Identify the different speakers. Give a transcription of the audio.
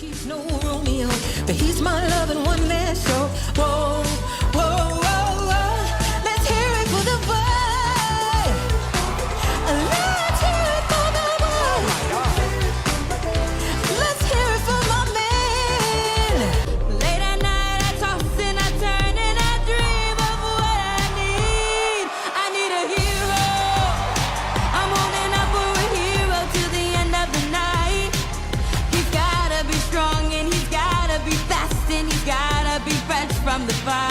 Speaker 1: He's no Romeo, but he's my love and one man show. Whoa, whoa, whoa, whoa. Let's hear it for the boy. Let's hear it for the boy. Let's hear it for my man. Late at night I toss and I turn and I dream of what I need. I need a hero. I'm holding up for a hero till the end of the night. He's gotta be strong and he's gotta be fast and he's gotta be fresh from the fire.